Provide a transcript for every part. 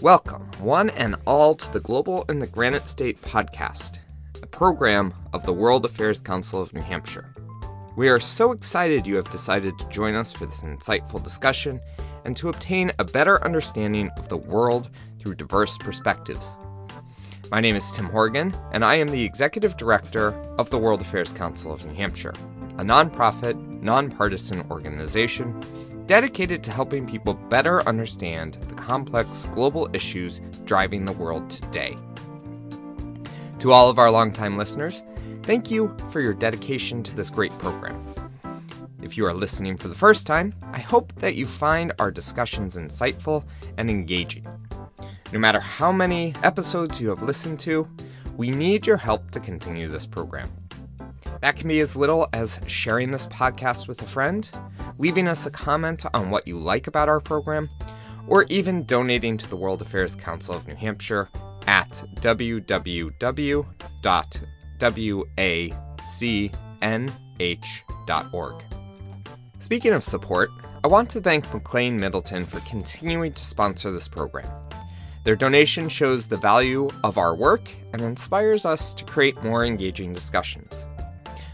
Welcome, one and all, to the Global in the Granite State podcast, a program of the World Affairs Council of New Hampshire. We are so excited you have decided to join us for this insightful discussion and to obtain a better understanding of the world through diverse perspectives. My name is Tim Horgan, and I am the Executive Director of the World Affairs Council of New Hampshire, a nonprofit, nonpartisan organization dedicated to helping people better understand the complex global issues driving the world today. To all of our longtime listeners, thank you for your dedication to this great program. If you are listening for the first time, I hope that you find our discussions insightful and engaging. No matter how many episodes you have listened to, we need your help to continue this program. That can be as little as sharing this podcast with a friend, leaving us a comment on what you like about our program, or even donating to the World Affairs Council of New Hampshire at www.wacnh.org. Speaking of support, I want to thank McLean Middleton for continuing to sponsor this program. Their donation shows the value of our work and inspires us to create more engaging discussions.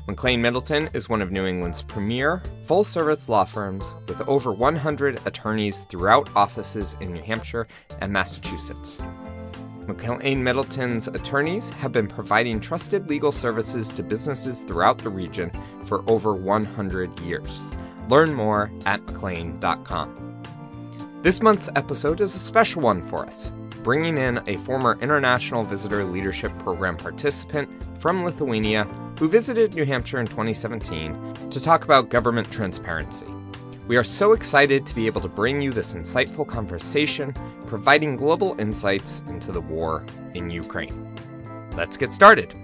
McLean Middleton is one of New England's premier full-service law firms with over 100 attorneys throughout offices in New Hampshire and Massachusetts. McLean Middleton's attorneys have been providing trusted legal services to businesses throughout the region for over 100 years. Learn more at mclean.com. This month's episode is a special one for us, bringing in a former International Visitor Leadership Program participant from Lithuania who visited New Hampshire in 2017 to talk about government transparency. We are so excited to be able to bring you this insightful conversation, providing global insights into the war in Ukraine. Let's get started.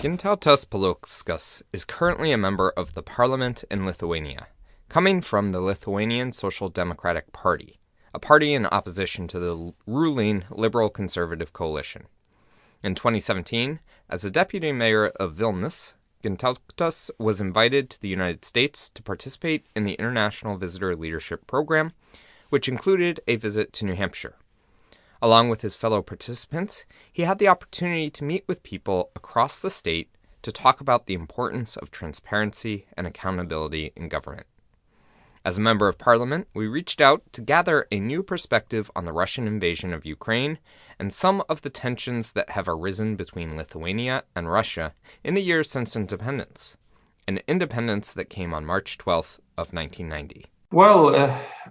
Gintautas Paluckas is currently a member of the parliament in Lithuania, coming from the Lithuanian Social Democratic Party, a party in opposition to the ruling Liberal Conservative coalition. In 2017, as a deputy mayor of Vilnius, Gintautas was invited to the United States to participate in the International Visitor Leadership Program, which included a visit to New Hampshire. Along with his fellow participants, he had the opportunity to meet with people across the state to talk about the importance of transparency and accountability in government. As a member of parliament, we reached out to gather a new perspective on the Russian invasion of Ukraine and some of the tensions that have arisen between Lithuania and Russia in the years since independence, an independence that came on March 12th of 1990. Well,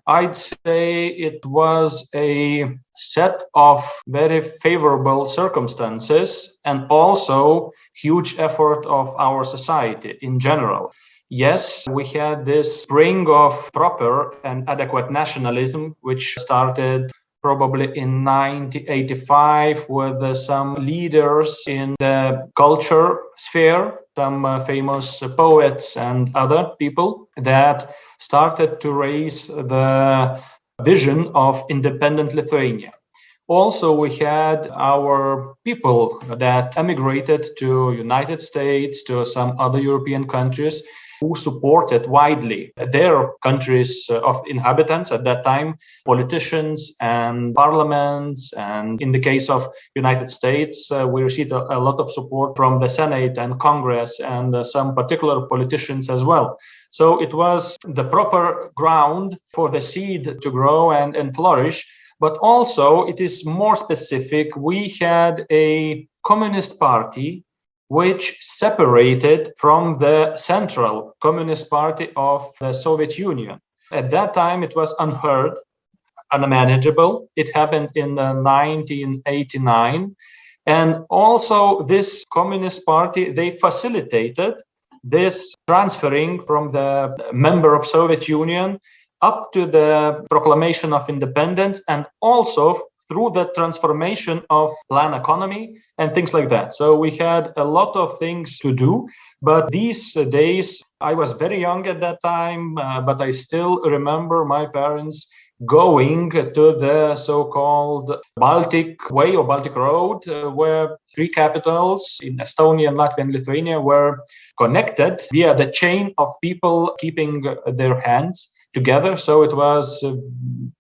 I'd say it was a set of very favorable circumstances and also huge effort of our society in general. Yes, we had this spring of proper and adequate nationalism, which started probably in 1985 with some leaders in the culture sphere, some famous poets and other people that started to raise the vision of independent Lithuania. Also, we had our people that emigrated to United States, to some other European countries, who supported widely their countries of inhabitants at that time, politicians and parliaments. And in the case of United States, we received a lot of support from the Senate and Congress and some particular politicians as well. So it was the proper ground for the seed to grow and flourish. But also, it is more specific. We had a Communist Party which separated from the Central Communist Party of the Soviet Union. At that time, it was unheard, unmanageable. It happened in 1989. And also this Communist Party, they facilitated this transferring from the member of Soviet Union up to the proclamation of independence, and also through the transformation of plan economy and things like that. So we had a lot of things to do. But these days, I was very young at that time, but I still remember my parents going to the so-called Baltic Way or Baltic Road, where three capitals in Estonia, Latvia, and Lithuania were connected via the chain of people keeping their hands together. So it was a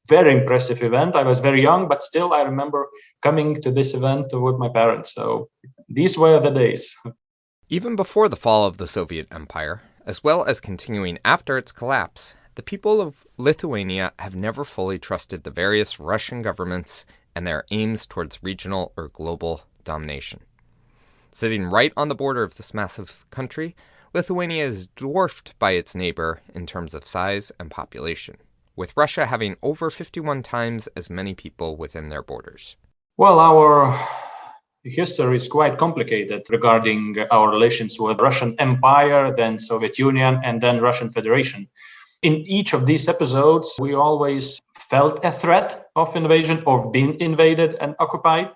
very impressive event. I was very young, but still I remember coming to this event with my parents. So these were the days. Even before the fall of the Soviet Empire, as well as continuing after its collapse, the people of Lithuania have never fully trusted the various Russian governments and their aims towards regional or global domination. Sitting right on the border of this massive country, Lithuania is dwarfed by its neighbor in terms of size and population, with Russia having over 51 times as many people within their borders. Well, our history is quite complicated regarding our relations with Russian Empire, then Soviet Union, and then Russian Federation. In each of these episodes, we always felt a threat of invasion or being invaded and occupied.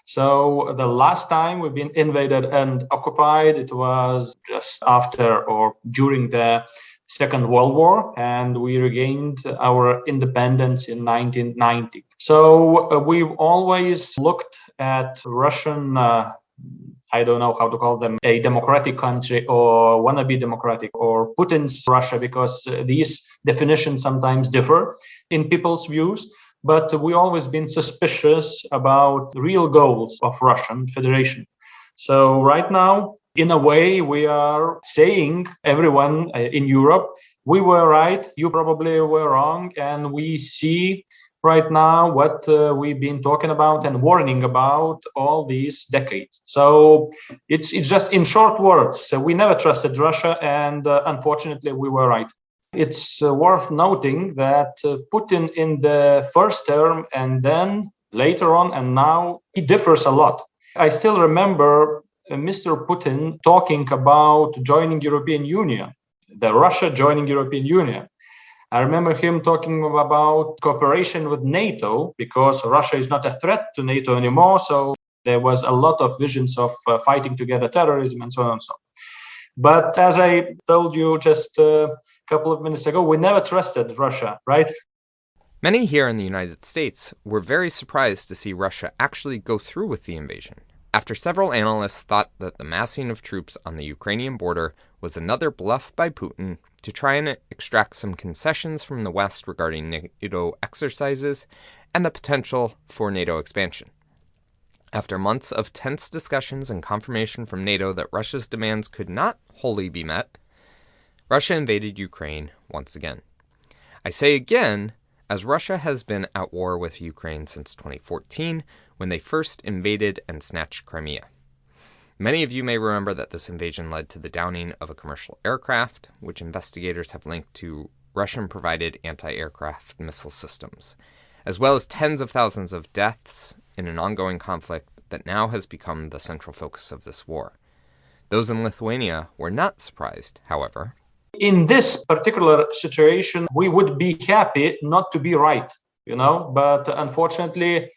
So the last time we've been invaded and occupied, it was just after or during the Second World War, and we regained our independence in 1990. So we've always looked at Russian, I don't know how to call them, a democratic country or wannabe democratic or Putin's Russia, because these definitions sometimes differ in people's views. But we always been suspicious about real goals of Russian Federation. So right now, in a way, we are saying everyone in Europe, we were right, you probably were wrong, and we see right now what we've been talking about and warning about all these decades. So it's just in short words, we never trusted Russia, and unfortunately, we were right. It's worth noting that Putin in the first term and then later on and now, he differs a lot. I still remember Mr. Putin talking about joining European Union, the Russia joining European Union. I remember him talking about cooperation with NATO because Russia is not a threat to NATO anymore. So there was a lot of visions of fighting together terrorism and so on and so on. But as I told you just a couple of minutes ago, we never trusted Russia, right? Many here in the United States were very surprised to see Russia actually go through with the invasion, after several analysts thought that the massing of troops on the Ukrainian border was another bluff by Putin to try and extract some concessions from the West regarding NATO exercises and the potential for NATO expansion. After months of tense discussions and confirmation from NATO that Russia's demands could not wholly be met, Russia invaded Ukraine once again. I say again, as Russia has been at war with Ukraine since 2014, when they first invaded and snatched Crimea. Many of you may remember that this invasion led to the downing of a commercial aircraft, which investigators have linked to Russian-provided anti-aircraft missile systems, as well as tens of thousands of deaths in an ongoing conflict that now has become the central focus of this war. Those in Lithuania were not surprised, however. In this particular situation, we would be happy not to be right, but unfortunately,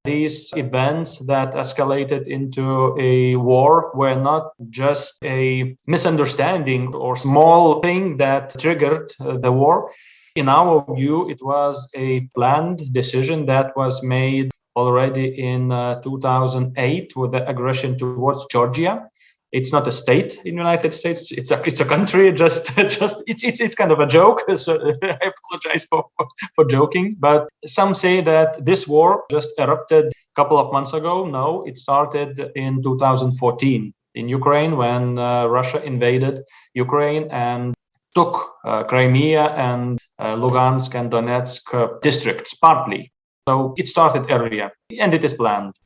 these events that escalated into a war were not just a misunderstanding or small thing that triggered the war. In our view, it was a planned decision that was made already in 2008 with the aggression towards Georgia. It's not a state in the United States. It's a country. It's kind of a joke. So I apologize for joking. But some say that this war just erupted a couple of months ago. No, it started in 2014 in Ukraine when Russia invaded Ukraine and took Crimea and Lugansk and Donetsk districts partly. So it started earlier, and it is planned.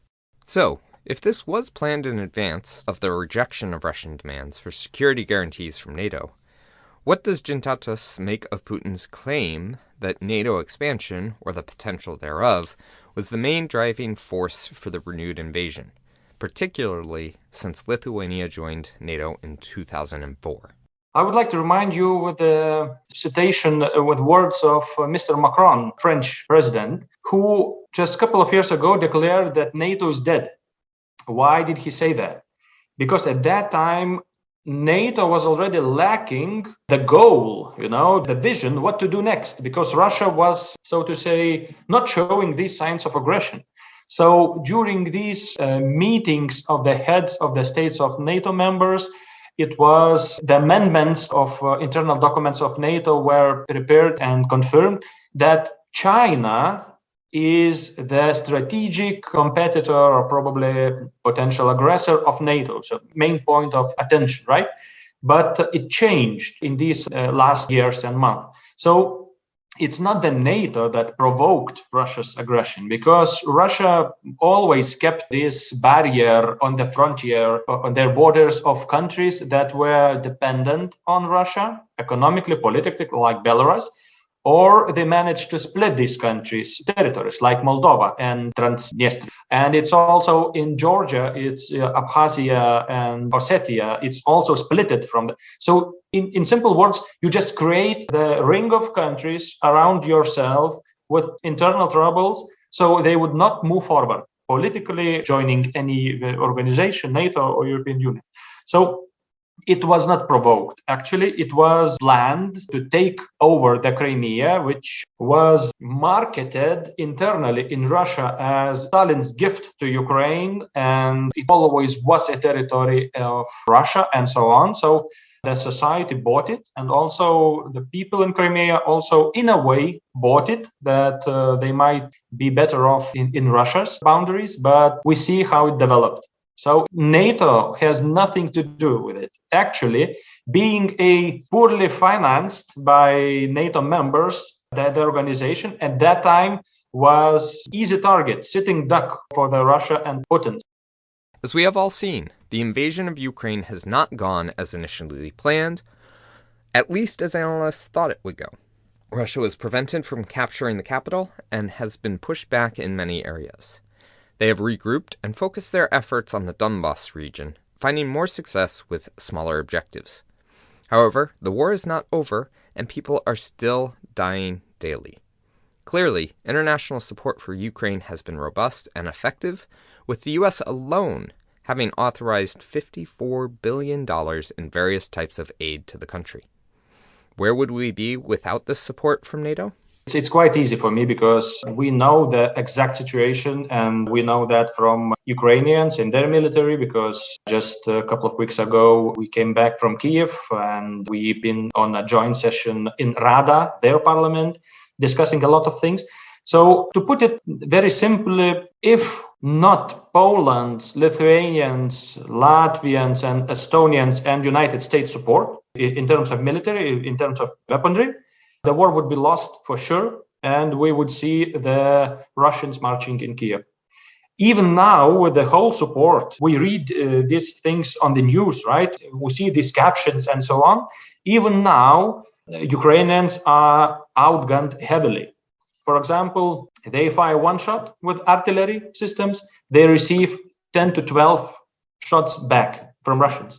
So, if this was planned in advance of the rejection of Russian demands for security guarantees from NATO, what does Gintautas make of Putin's claim that NATO expansion, or the potential thereof, was the main driving force for the renewed invasion, particularly since Lithuania joined NATO in 2004? I would like to remind you with a citation with words of Mr. Macron, French president, who just a couple of years ago declared that NATO is dead. Why did he say that? Because at that time, NATO was already lacking the goal, the vision, what to do next, because Russia was, so to say, not showing these signs of aggression. So during these meetings of the heads of the states of NATO members, it was the amendments of internal documents of NATO were prepared and confirmed that China is the strategic competitor or probably potential aggressor of NATO. So main point of attention, right? But it changed in these last years and months. So it's not the NATO that provoked Russia's aggression, because Russia always kept this barrier on the frontier, on their borders of countries that were dependent on Russia, economically, politically, like Belarus, or they managed to split these countries' territories, like Moldova and Transnistria. And it's also in Georgia, it's Abkhazia and Ossetia, it's also splitted from the. So in simple words, you just create the ring of countries around yourself with internal troubles, so they would not move forward politically, joining any organization, NATO or European Union. So it was not provoked. Actually, it was planned to take over the Crimea, which was marketed internally in Russia as Stalin's gift to Ukraine, and it always was a territory of Russia and so on. So the society bought it, and also the people in Crimea also, in a way, bought it, that they might be better off in Russia's boundaries, but we see how it developed. So NATO has nothing to do with it. Actually, being a poorly financed by NATO members, the organization at that time was easy target, sitting duck for the Russia and Putin. As we have all seen, the invasion of Ukraine has not gone as initially planned, at least as analysts thought it would go. Russia was prevented from capturing the capital and has been pushed back in many areas. They have regrouped and focused their efforts on the Donbas region, finding more success with smaller objectives. However, the war is not over, and people are still dying daily. Clearly, international support for Ukraine has been robust and effective, with the U.S. alone having authorized $54 billion in various types of aid to the country. Where would we be without this support from NATO? It's quite easy for me, because we know the exact situation, and we know that from Ukrainians in their military, because just a couple of weeks ago we came back from Kiev and we've been on a joint session in Rada, their parliament, discussing a lot of things. So to put it very simply, if not Poland's, Lithuanians, Latvians and Estonians and United States support in terms of military, in terms of weaponry, the war would be lost for sure, and we would see the Russians marching in Kiev. Even now, with the whole support, we read these things on the news, right? We see these captions and so on. Even now, Ukrainians are outgunned heavily. For example, they fire one shot with artillery systems, they receive 10 to 12 shots back from Russians.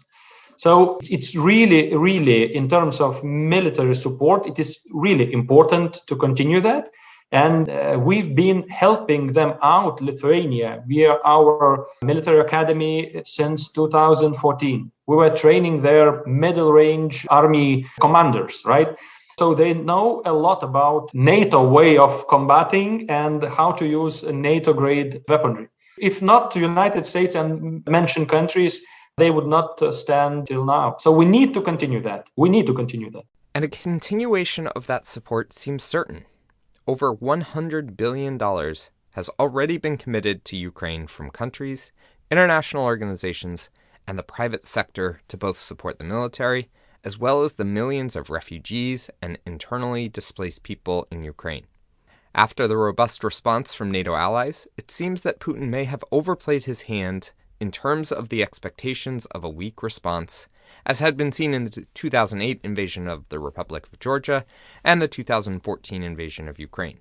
So it's really, really, in terms of military support, it is really important to continue that. And we've been helping them out, Lithuania, via our military academy since 2014. We were training their middle range army commanders, right? So they know a lot about NATO way of combating and how to use NATO grade weaponry. If not the United States and mentioned countries, they would not stand till now. So we need to continue that. And a continuation of that support seems certain. Over $100 billion has already been committed to Ukraine from countries, international organizations, and the private sector to both support the military, as well as the millions of refugees and internally displaced people in Ukraine. After the robust response from NATO allies, it seems that Putin may have overplayed his hand in terms of the expectations of a weak response, as had been seen in the 2008 invasion of the Republic of Georgia and the 2014 invasion of Ukraine.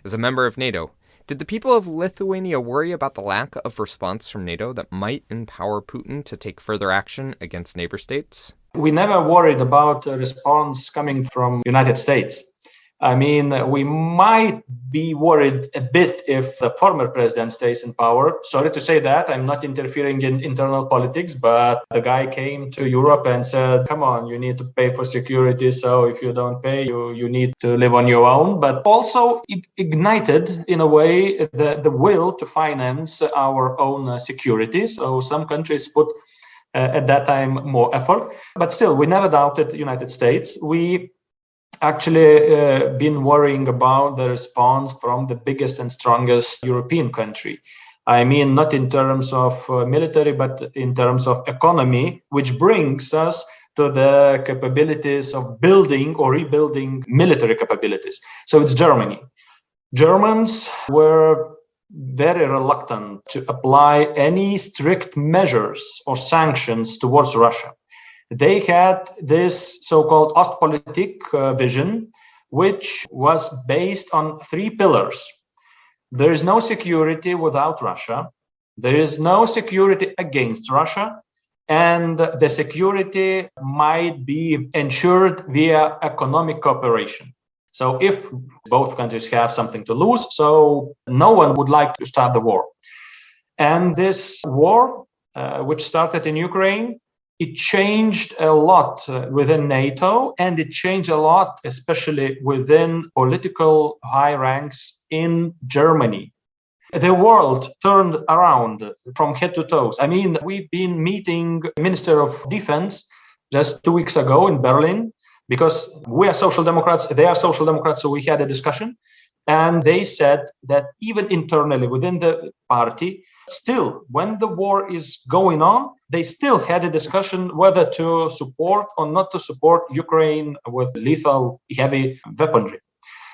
As a member of NATO, did the people of Lithuania worry about the lack of response from NATO that might empower Putin to take further action against neighbor states? We never worried about a response coming from United States. I mean, we might be worried a bit if the former president stays in power. Sorry to say that. I'm not interfering in internal politics, but the guy came to Europe and said, come on, you need to pay for security. So if you don't pay, you need to live on your own. But also it ignited, in a way, the will to finance our own security. So some countries put at that time more effort. But still, we never doubted the United States. We actually been worrying about the response from the biggest and strongest European country. I mean, not in terms of military, but in terms of economy, which brings us to the capabilities of building or rebuilding military capabilities. So it's Germany. Germans were very reluctant to apply any strict measures or sanctions towards Russia. They had this so-called Ostpolitik vision, which was based on three pillars. There is no security without Russia. There is no security against Russia. And the security might be ensured via economic cooperation. So if both countries have something to lose, so no one would like to start the war. And this war, which started in Ukraine, it changed a lot within NATO, and it changed a lot, especially within political high ranks in Germany. The world turned around from head to toes. I mean, we've been meeting Minister of Defense just 2 weeks ago in Berlin, because we are Social Democrats, they are Social Democrats, so we had a discussion. And they said that even internally within the party, still, when the war is going on, they still had a discussion whether to support or not to support Ukraine with lethal heavy weaponry.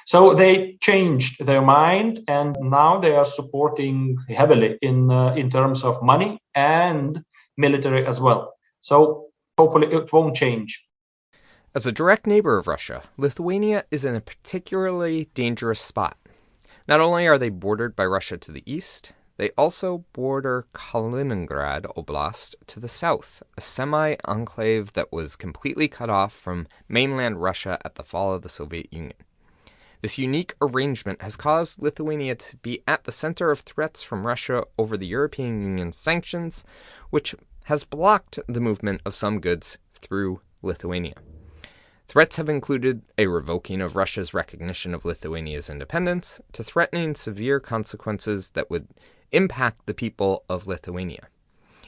So they changed their mind, and now they are supporting heavily in terms of money and military as well. So hopefully it won't change. As a direct neighbor of Russia, Lithuania is in a particularly dangerous spot. Not only are they bordered by Russia to the east, they also border Kaliningrad Oblast to the south, a semi-enclave that was completely cut off from mainland Russia at the fall of the Soviet Union. This unique arrangement has caused Lithuania to be at the center of threats from Russia over the European Union's sanctions, which has blocked the movement of some goods through Lithuania. Threats have included a revoking of Russia's recognition of Lithuania's independence to threatening severe consequences that would impact the people of Lithuania.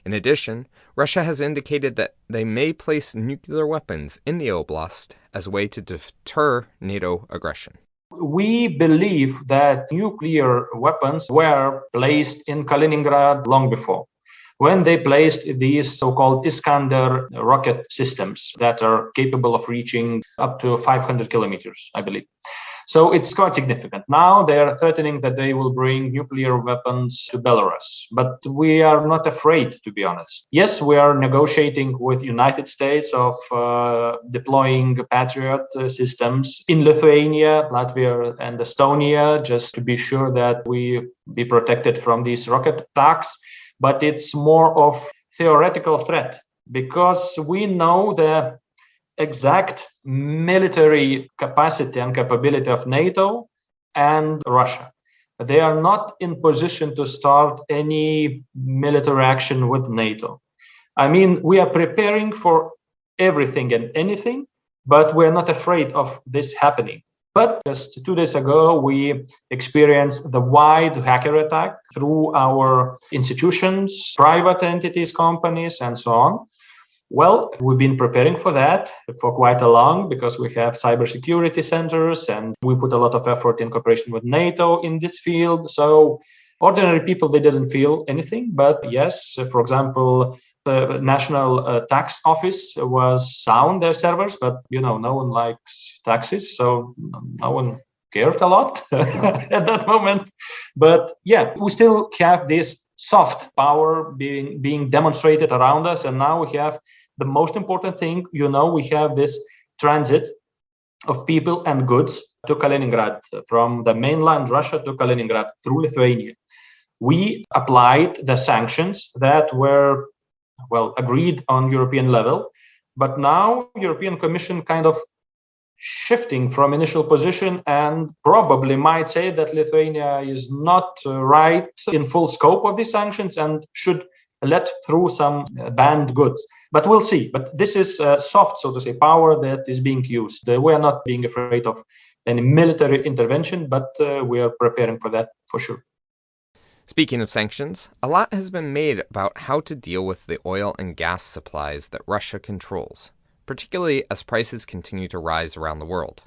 In addition, Russia has indicated that they may place nuclear weapons in the oblast as a way to deter NATO aggression. We believe that nuclear weapons were placed in Kaliningrad long before, when they placed these so-called Iskander rocket systems that are capable of reaching up to 500 kilometers, I believe. So it's quite significant. Now they are threatening that they will bring nuclear weapons to Belarus, but we are not afraid, to be honest. Yes, we are negotiating with United States of deploying Patriot systems in Lithuania, Latvia, and Estonia, just to be sure that we be protected from these rocket attacks. But it's more of theoretical threat, because we know the exact military capacity and capability of NATO and Russia. They are not in position to start any military action with NATO. I mean, we are preparing for everything and anything, but we're not afraid of this happening. But just 2 days ago, we experienced the wide hacker attack through our institutions, private entities, companies, and so on. Well, we've been preparing for that for quite a long, because we have cybersecurity centers and we put a lot of effort in cooperation with NATO in this field. So ordinary people, they didn't feel anything. But yes, for example, the National Tax Office was down their servers, but no one likes taxes, so no one cared a lot at that moment. But yeah, we still have this soft power being demonstrated around us, and now we have the most important thing. We have this transit of people and goods to Kaliningrad, from the mainland Russia to Kaliningrad through Lithuania. We applied the sanctions that were agreed on European level. But now European Commission kind of shifting from initial position and probably might say that Lithuania is not right in full scope of these sanctions and should let through some banned goods. But we'll see. But this is soft, so to say, power that is being used. We are not being afraid of any military intervention, but we are preparing for that for sure. Speaking of sanctions, a lot has been made about how to deal with the oil and gas supplies that Russia controls, particularly as prices continue to rise around the world.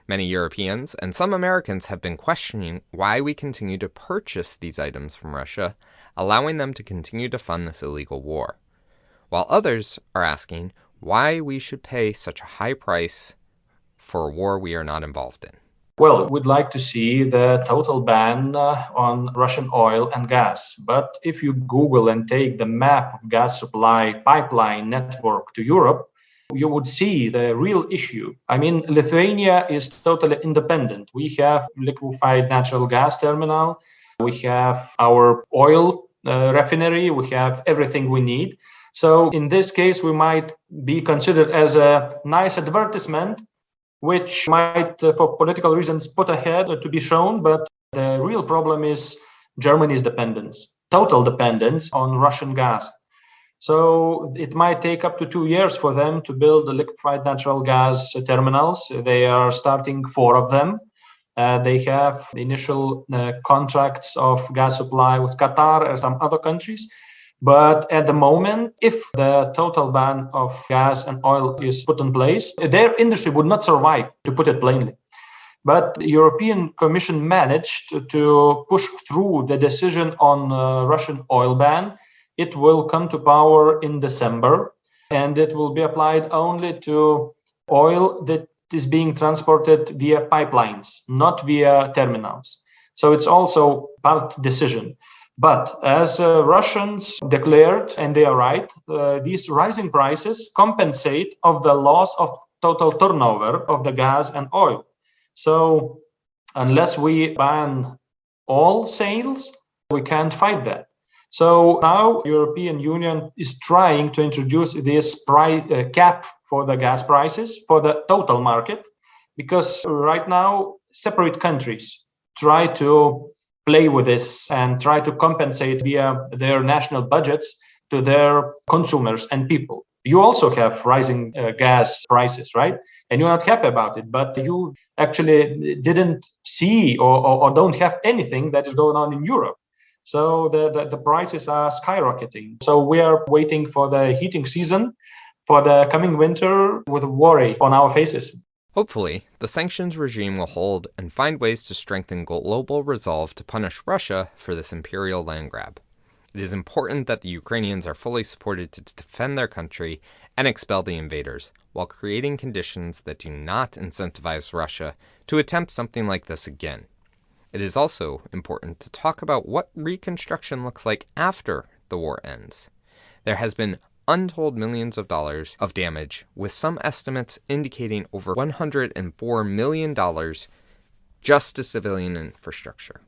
Many Europeans and some Americans have been questioning why we continue to purchase these items from Russia, allowing them to continue to fund this illegal war, while others are asking why we should pay such a high price for a war we are not involved in. Well, we'd like to see the total ban on Russian oil and gas. But if you Google and take the map of gas supply pipeline network to Europe, you would see the real issue. I mean, Lithuania is totally independent. We have liquefied natural gas terminal. We have our oil refinery. We have everything we need. So in this case, we might be considered as a nice advertisement, which might, for political reasons, put ahead to be shown. But the real problem is Germany's dependence, total dependence on Russian gas. So it might take up to 2 years for them to build the liquefied natural gas terminals. They are starting 4 of them. They have initial contracts of gas supply with Qatar and some other countries. But at the moment, if the total ban of gas and oil is put in place, their industry would not survive, to put it plainly. But the European Commission managed to push through the decision on Russian oil ban. It will come to power in December, and it will be applied only to oil that is being transported via pipelines, not via terminals. So it's also part decision. But as Russians declared, and they are right, these rising prices compensate of the loss of total turnover of the gas and oil. So unless we ban all sales, we can't fight that. So now European Union is trying to introduce this price cap for the gas prices for the total market, because right now separate countries try to play with this and try to compensate via their national budgets to their consumers and people. You also have rising gas prices, right? And you're not happy about it, but you actually didn't see or don't have anything that is going on in Europe. So the prices are skyrocketing. So we are waiting for the heating season, for the coming winter, with worry on our faces. Hopefully, the sanctions regime will hold and find ways to strengthen global resolve to punish Russia for this imperial land grab. It is important that the Ukrainians are fully supported to defend their country and expel the invaders, while creating conditions that do not incentivize Russia to attempt something like this again. It is also important to talk about what reconstruction looks like after the war ends. There has been untold millions of dollars of damage, with some estimates indicating over $104 million just to civilian infrastructure.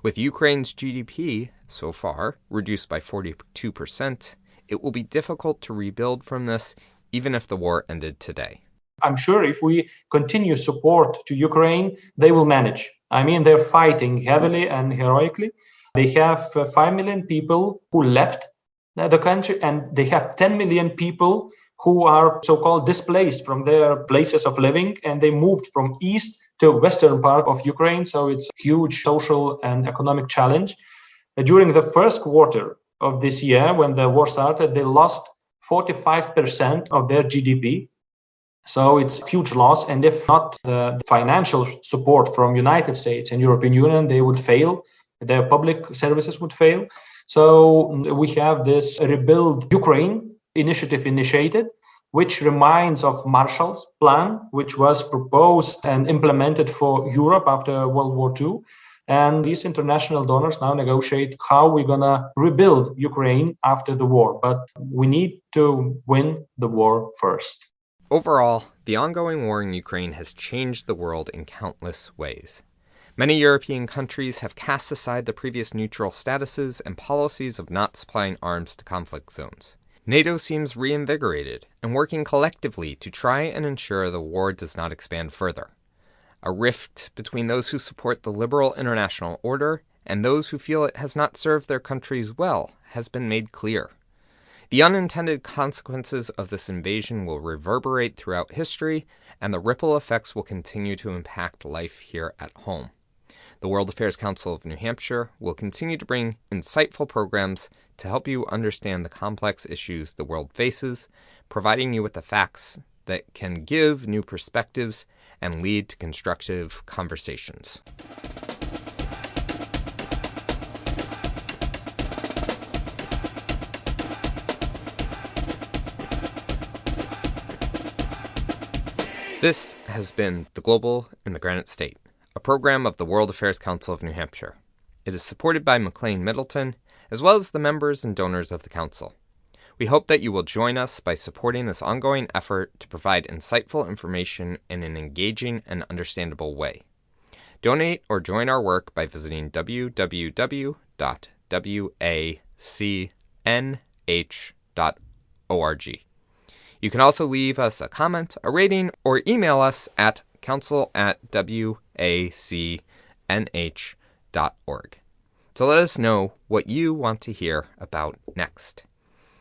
With Ukraine's GDP, so far, reduced by 42%, it will be difficult to rebuild from this, even if the war ended today. I'm sure if we continue support to Ukraine, they will manage. I mean, they're fighting heavily and heroically. They have 5 million people who left the country, and they have 10 million people who are so-called displaced from their places of living, and they moved from east to western part of Ukraine. So it's a huge social and economic challenge. During the first quarter of this year, when the war started, they lost 45% of their GDP. So it's a huge loss. And if not the financial support from United States and European Union, they would fail. Their public services would fail. So we have this Rebuild Ukraine initiative initiated, which reminds of Marshall's Plan, which was proposed and implemented for Europe after World War II. And these international donors now negotiate how we're going to rebuild Ukraine after the war. But we need to win the war first. Overall, the ongoing war in Ukraine has changed the world in countless ways. Many European countries have cast aside the previous neutral statuses and policies of not supplying arms to conflict zones. NATO seems reinvigorated and working collectively to try and ensure the war does not expand further. A rift between those who support the liberal international order and those who feel it has not served their countries well has been made clear. The unintended consequences of this invasion will reverberate throughout history, and the ripple effects will continue to impact life here at home. The World Affairs Council of New Hampshire will continue to bring insightful programs to help you understand the complex issues the world faces, providing you with the facts that can give new perspectives and lead to constructive conversations. This has been The Global in the Granite State, a program of the World Affairs Council of New Hampshire. It is supported by McLean Middleton, as well as the members and donors of the Council. We hope that you will join us by supporting this ongoing effort to provide insightful information in an engaging and understandable way. Donate or join our work by visiting www.wacnh.org. You can also leave us a comment, a rating, or email us at council@wacnh.org. So let us know what you want to hear about next.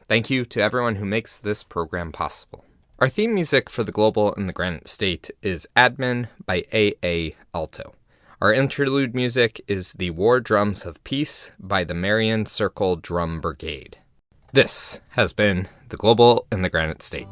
Thank you to everyone who makes this program possible. Our theme music for The Global in the Granite State is Admin by A.A. Alto. Our interlude music is The War Drums of Peace by the Marion Circle Drum Brigade. This has been The Global in the Granite State.